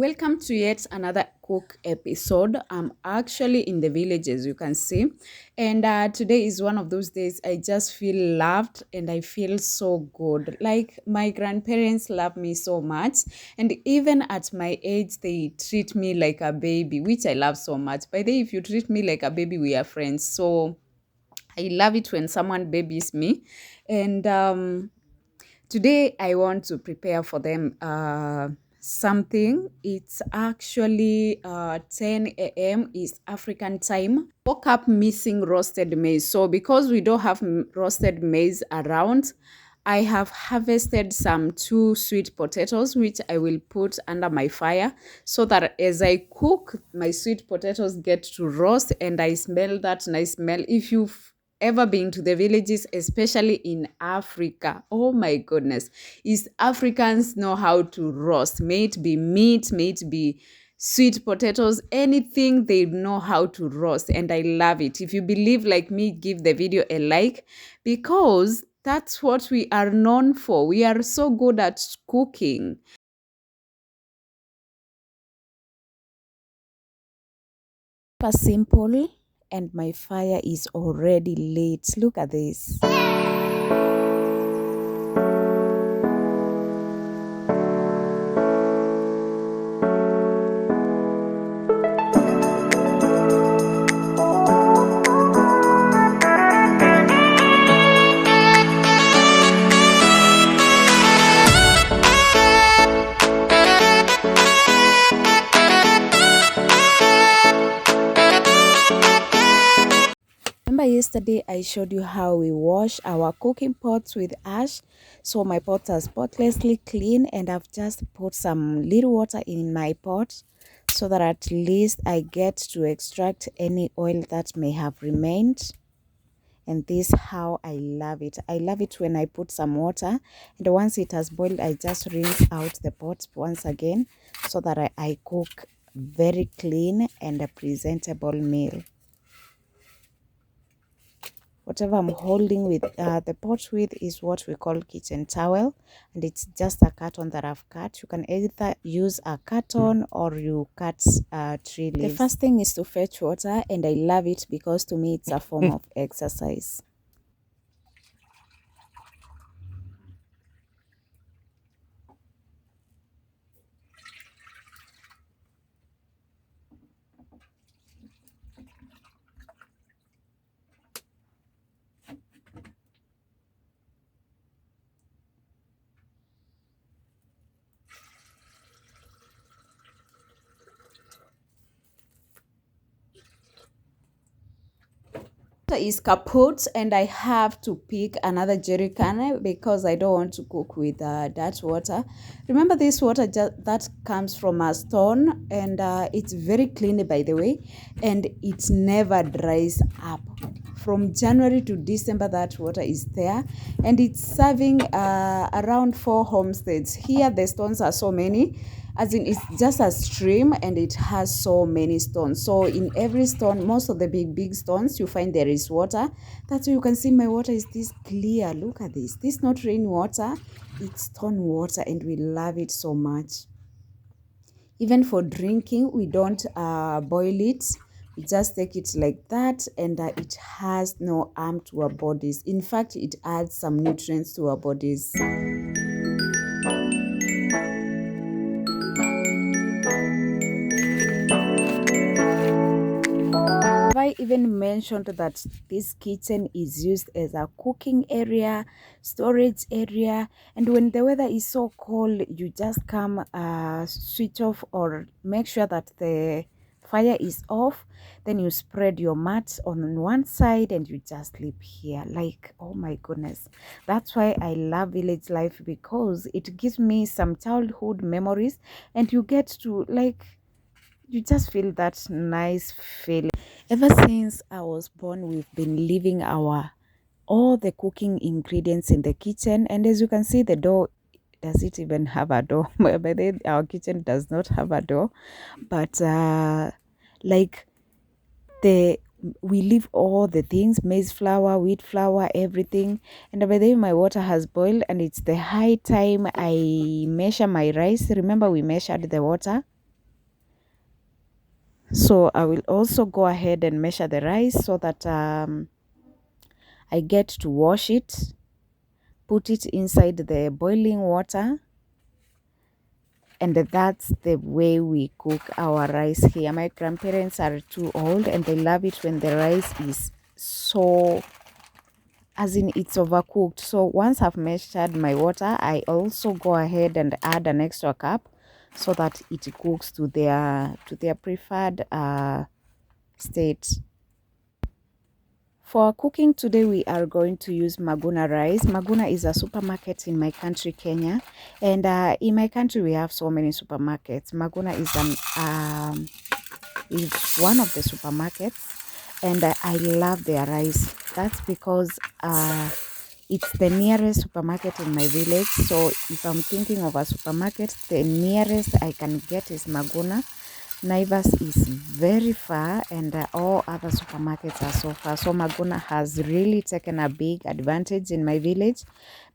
Welcome to yet another cook episode. I'm actually in the village, as you can see, and today is one of those days I just feel loved and I feel so good. Like my grandparents love me so much, and even at my age, they treat me like a baby, which I love so much. By the way, if you treat me like a baby, we are friends. So I love it when someone babies me, and today, I want to prepare for them something. It's actually 10 a.m. East African time. Woke up missing roasted maize. So, because we don't have roasted maize around, I have harvested some two sweet potatoes, which I will put under my fire so that as I cook, my sweet potatoes get to roast and I smell that nice smell. If you've ever been to the villages, especially in Africa, oh my goodness, East Africans know how to roast. May it be meat, may it be sweet potatoes, anything they know how to roast, and I love it. If you believe like me, give the video a like because that's what we are known for. We are so good at cooking. Super simple, and my fire is already lit. Look at this. Remember yesterday I showed you how we wash our cooking pots with ash. So my pots are spotlessly clean, and I've just put some little water in my pot so that at least I get to extract any oil that may have remained. And this is how I love it. I love it when I put some water, and once it has boiled, I just rinse out the pot once again so that I cook very clean and a presentable meal. Whatever I'm holding with the pot with is what we call kitchen towel, and it's just a carton that I've cut. You can either use a carton or you cut tree leaves. The first thing is to fetch water, and I love it because to me it's a form of exercise. Is kaput, and I have to pick another jerry can because I don't want to cook with that water. Remember, this water that comes from a stone, and it's very clean, by the way, and it never dries up. From January to December, that water is there, and it's serving around 4 homesteads. Here the stones are so many, as in it's just a stream and it has so many stones. So in every stone, most of the big stones, you find there is water. That's why you can see my water is this clear. Look at this. This is not rainwater, it's stone water, and we love it so much. Even for drinking, we don't boil it. We just take it like that, and it has no harm to our bodies. In fact, it adds some nutrients to our bodies. I even mentioned that this kitchen is used as a cooking area, storage area, and when the weather is so cold, you just come switch off or make sure that the fire is off, then you spread your mat on one side and you just sleep here. Like, oh my goodness, that's why I love village life, because it gives me some childhood memories, and you get to, like, you just feel that nice feeling. Ever since I was born, we've been leaving all the cooking ingredients in the kitchen, and as you can see, the door, does it even have a door? But then our kitchen does not have a door, but like the we leave all the things, maize flour, wheat flour, everything. And by the way, my water has boiled, and it's the high time I measure my rice. Remember, we measured the water. So I will also go ahead and measure the rice so that I get to wash it, put it inside the boiling water, and that's the way we cook our rice here. My grandparents are too old and they love it when the rice is so, as in it's overcooked. So once I've measured my water, I also go ahead and add an extra cup so that it cooks to their preferred state. For cooking today, we are going to use Maguna rice. Maguna is a supermarket in my country, Kenya. And in my country, we have so many supermarkets. Maguna is one of the supermarkets. And I love their rice. That's because it's the nearest supermarket in my village. So if I'm thinking of a supermarket, the nearest I can get is Maguna. Naivas is very far and all other supermarkets are so far. So Maguna has really taken a big advantage in my village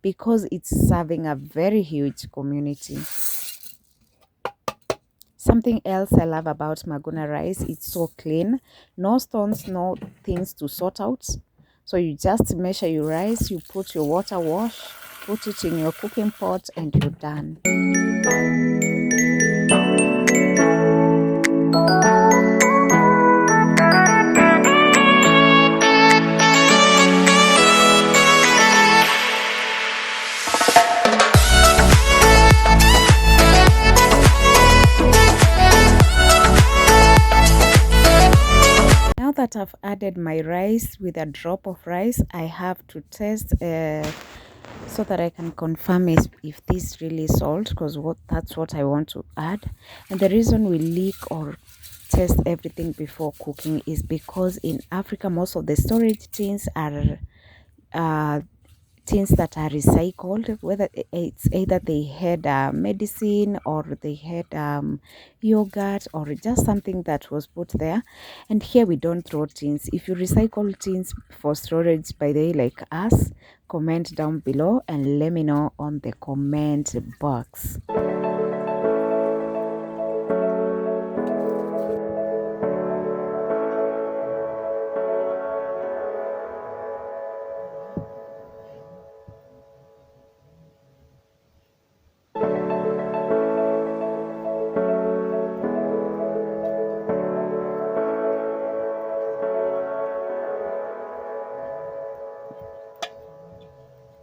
because it's serving a very huge community. Something else I love about Maguna rice, it's so clean. No stones, no things to sort out. So you just measure your rice, you put your water wash, put it in your cooking pot and you're done. Now that I've added my rice with a drop of rice, I have to test so that I can confirm if this really is salt, because that's what I want to add. And the reason we leak or test everything before cooking is because in Africa most of the storage tins are things that are recycled, whether it's either they had medicine or they had yogurt or just something that was put there. And here we don't throw tins. If you recycle tins for storage by the way like us, comment down below and let me know on the comment box.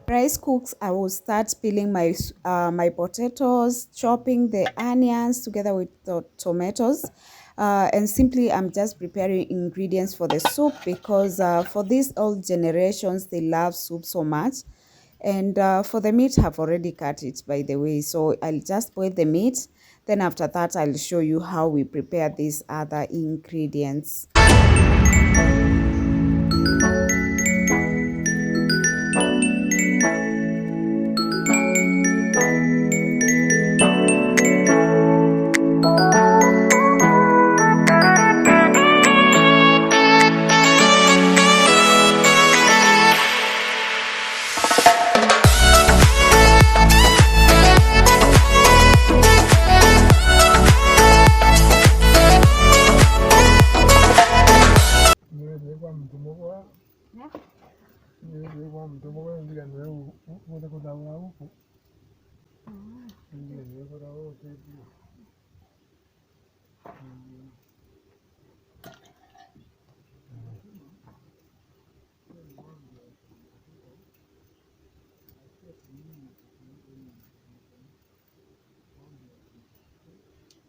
Rice cooks, I will start peeling my potatoes, chopping the onions together with the tomatoes, and simply I'm just preparing ingredients for the soup because for these old generations they love soup so much. And for the meat, I've already cut it by the way, so I'll just boil the meat. Then after that, I'll show you how we prepare these other ingredients.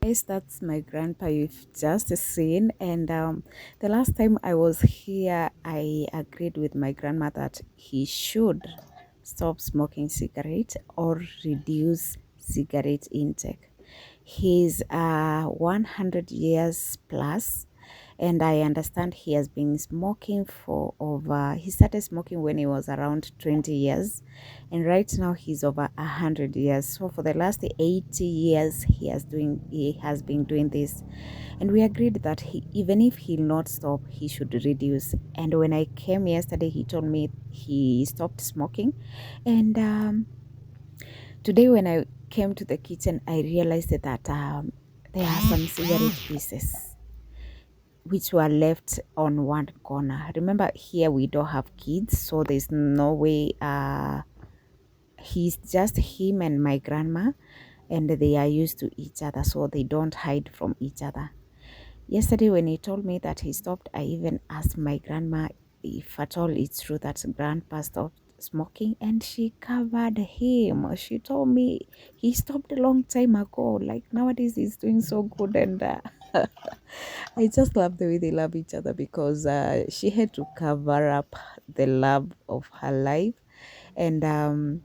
Guys, that's my grandpa you've just seen. And the last time I was here, I agreed with my grandma that he should stop smoking cigarette or reduce cigarette intake. He's 100 years plus, and I understand he has been smoking for over, he started smoking when he was around 20 years, and right now he's over 100 years. So for the last 80 years he has been doing this, and we agreed that even if he'll not stop, he should reduce. And when I came yesterday, he told me he stopped smoking. And today when I came to the kitchen, I realized that there are some cigarette pieces. which were left on one corner. Remember, here we don't have kids, so there's no way. He's just him and my grandma, and they are used to each other, so they don't hide from each other. Yesterday, when he told me that he stopped, I even asked my grandma if at all it's true that grandpa stopped smoking, and she covered him. She told me he stopped a long time ago. Like nowadays, he's doing so good, and I just love the way they love each other because she had to cover up the love of her life, and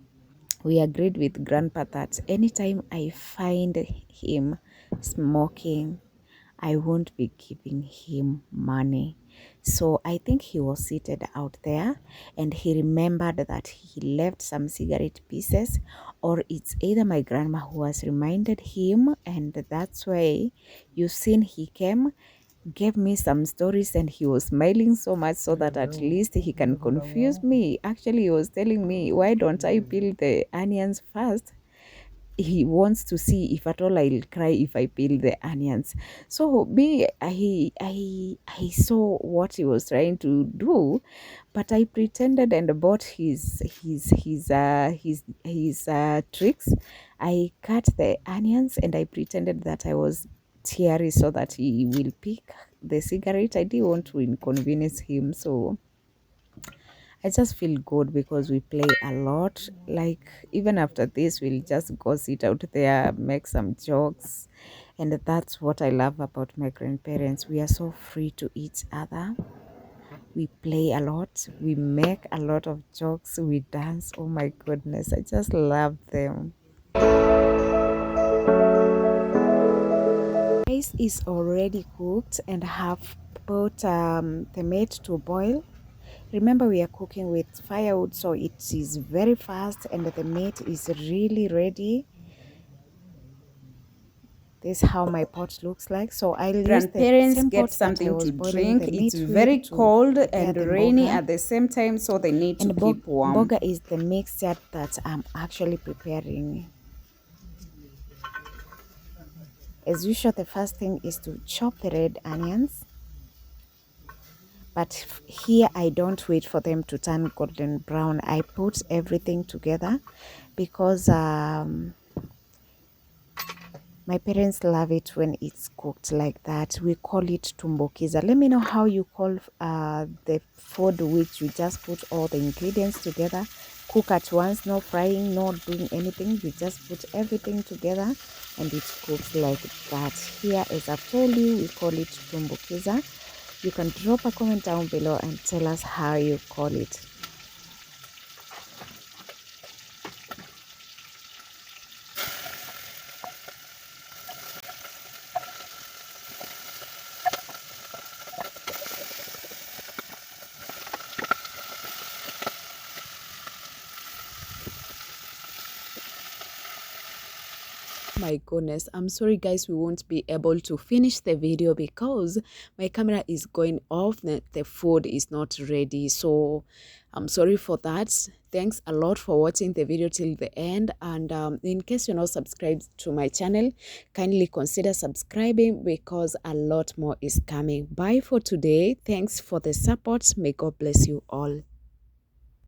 we agreed with grandpa that anytime I find him smoking, I won't be giving him money. So I think he was seated out there and he remembered that he left some cigarette pieces, or it's either my grandma who has reminded him, and that's why you've seen he came, gave me some stories, and he was smiling so much so that at least he can confuse me. Actually, he was telling me, why don't I peel the onions first? He wants to see if at all I'll cry if I peel the onions. So me, I saw what he was trying to do, but I pretended and bought his tricks. I cut the onions and I pretended that I was teary so that he will pick the cigarette. I didn't want to inconvenience him, so I just feel good because we play a lot. Like, even after this, we'll just go sit out there, make some jokes. And that's what I love about my grandparents. We are so free to each other. We play a lot. We make a lot of jokes. We dance. Oh my goodness. I just love them. Rice is already cooked and have put the meat to boil. Remember, we are cooking with firewood, so it is very fast and the meat is really ready. This is how my pot looks like. So I'll use the Grandparents same get pot that I something was to boiling drink. the It's meat very with to cold prepare and the rainy boga. at the same time, so they need to And keep warm. boga is the mixture that I'm actually preparing. As usual, the first thing is to chop the red onions. But here I don't wait for them to turn golden brown. I put everything together because my parents love it when it's cooked like that. We call it tumbukiza. Let me know how you call the food which you just put all the ingredients together, cook at once, no frying, no doing anything. You just put everything together and it cooks like that. Here, as I've told you, we call it tumbukiza. You can drop a comment down below and tell us how you call it. My goodness, I'm sorry guys, we won't be able to finish the video because my camera is going off. The food is not ready, so I'm sorry for that. Thanks a lot for watching the video till the end, and in case you're not subscribed to my channel, kindly consider subscribing because a lot more is coming. Bye for today. Thanks for the support. May God bless you all.